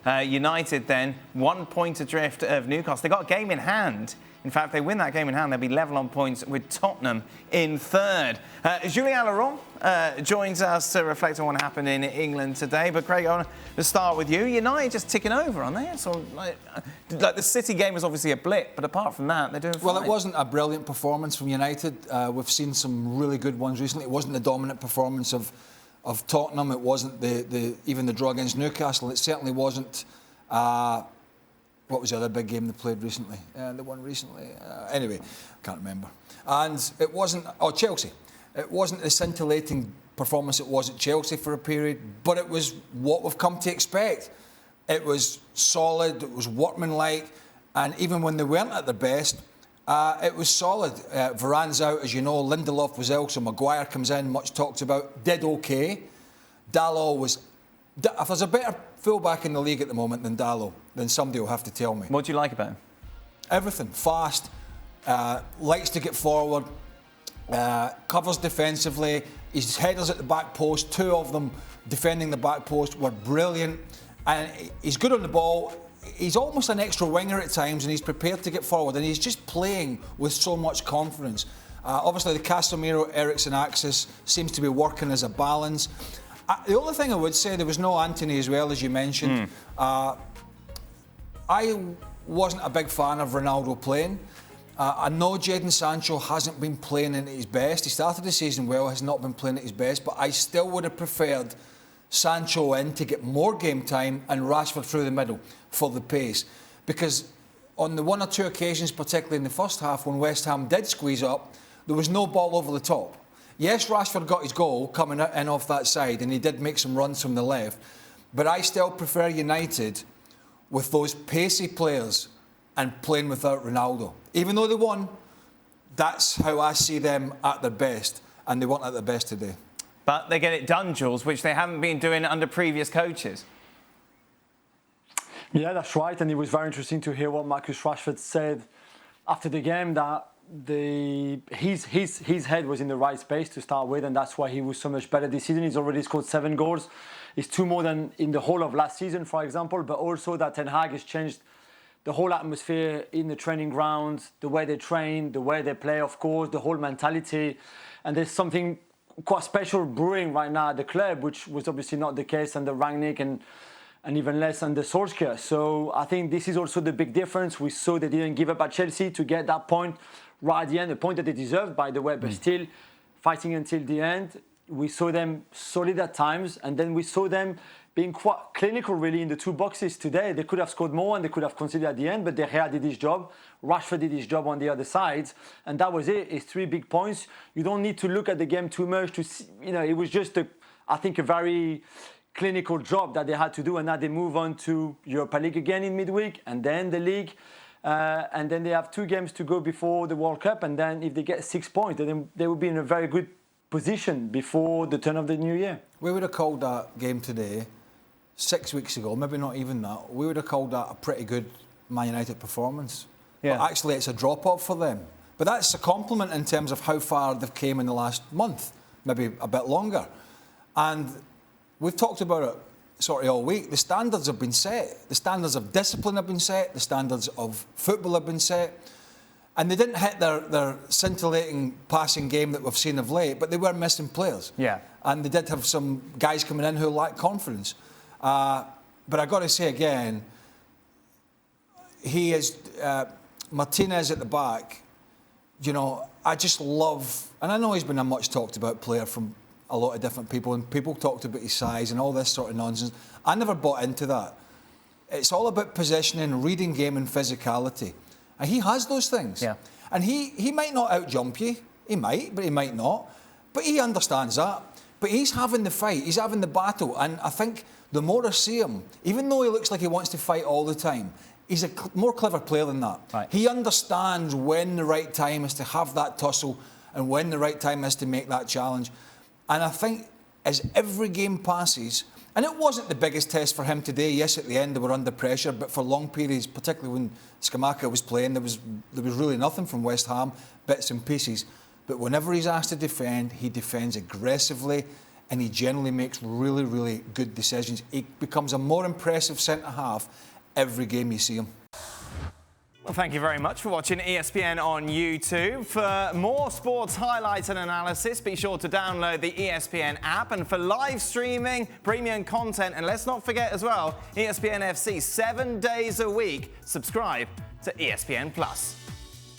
United then 1 point adrift of Newcastle. They got a game in hand. In fact, they win that game in hand, they'll be level on points with Tottenham in third. Julien Laurent joins us to reflect on what happened in England today. But Craig, I want to start with you. United just ticking over, aren't they? So, like the City game was obviously a blip, but apart from that, they're doing fine. Well, it wasn't a brilliant performance from United. We've seen some really good ones recently. It wasn't the dominant performance of Tottenham. It wasn't even the draw against Newcastle. It certainly wasn't. What was the other big game they played recently? The one recently? Anyway, can't remember. And it wasn't... Oh, Chelsea. It wasn't the scintillating performance it was at Chelsea for a period, but it was what we've come to expect. It was solid, it was workmanlike, and even when they weren't at their best, it was solid. Varane's out, as you know. Lindelof was ill, so Maguire comes in, much talked about. Did OK. Dalot was... If there's a better fullback in the league at the moment than Dalot, then somebody will have to tell me. What do you like about him? Everything. Fast, likes to get forward, covers defensively. His headers at the back post, 2 of them defending the back post, were brilliant. And he's good on the ball. He's almost an extra winger at times, and he's prepared to get forward. And he's just playing with so much confidence. Obviously, the Casemiro-Eriksen axis seems to be working as a balance. The only thing I would say, there was no Antony as well, as you mentioned. I wasn't a big fan of Ronaldo playing. I know Jadon Sancho hasn't been playing at his best. He started the season well, has not been playing at his best, but I still would have preferred Sancho in to get more game time and Rashford through the middle for the pace. Because on the 1 or 2 occasions, particularly in the first half, when West Ham did squeeze up, there was no ball over the top. Yes, Rashford got his goal coming in off that side, and he did make some runs from the left. But I still prefer United with those pacey players and playing without Ronaldo. Even though they won, that's how I see them at their best, and they weren't at their best today. But they get it done, Jules, which they haven't been doing under previous coaches. Yeah, that's right. And it was very interesting to hear what Marcus Rashford said after the game, that his head was in the right space to start with, and that's why he was so much better this season. He's already scored 7 goals. It's 2 more than in the whole of last season, for example. But also that Ten Hag has changed the whole atmosphere in the training grounds, the way they train, the way they play, of course, the whole mentality. And there's something quite special brewing right now at the club, which was obviously not the case under Rangnick and even less under Solskjaer. So I think this is also the big difference. We saw they didn't give up at Chelsea to get that point right at the end, a point that they deserved, by the way, but still fighting until the end. We saw them solid at times, and then we saw them being quite clinical, really, in the 2 boxes today. They could have scored more and they could have conceded at the end, but De Gea did his job. Rashford did his job on the other side, and that was it. It's 3 big points. You don't need to look at the game too much to see, it was just, I think, a very clinical job that they had to do, and now they move on to Europa League again in midweek, and then the league. And then they have 2 games to go before the World Cup, and then if they get 6 points, then they will be in a very good position before the turn of the new year. We would have called that game today 6 weeks ago, maybe not even that. We would have called that a pretty good Man United performance. Yeah. But actually, it's a drop-off for them. But that's a compliment in terms of how far they've came in the last month, maybe a bit longer. And we've talked about it sort of all week. The standards have been set. The standards of discipline have been set. The standards of football have been set. And they didn't hit their scintillating passing game that we've seen of late, but they were missing players. Yeah. And they did have some guys coming in who lacked confidence. But I got to say again, he is Martinez at the back. I just love, and I know he's been a much talked about player from a lot of different people, and people talked about his size and all this sort of nonsense. I never bought into that. It's all about positioning, reading game and physicality. And he has those things. Yeah. And he might not out-jump you. He might, but he might not. But he understands that. But he's having the fight. He's having the battle. And I think the more I see him, even though he looks like he wants to fight all the time, he's a more clever player than that. Right. He understands when the right time is to have that tussle and when the right time is to make that challenge. And I think as every game passes, and it wasn't the biggest test for him today. Yes, at the end they were under pressure, but for long periods, particularly when Scamacca was playing, there was really nothing from West Ham, bits and pieces. But whenever he's asked to defend, he defends aggressively, and he generally makes really, really good decisions. He becomes a more impressive centre-half every game you see him. Well, thank you very much for watching ESPN on YouTube. For more sports highlights and analysis, be sure to download the ESPN app. And for live streaming, premium content, and let's not forget as well, ESPN FC 7 days a week. Subscribe to ESPN Plus.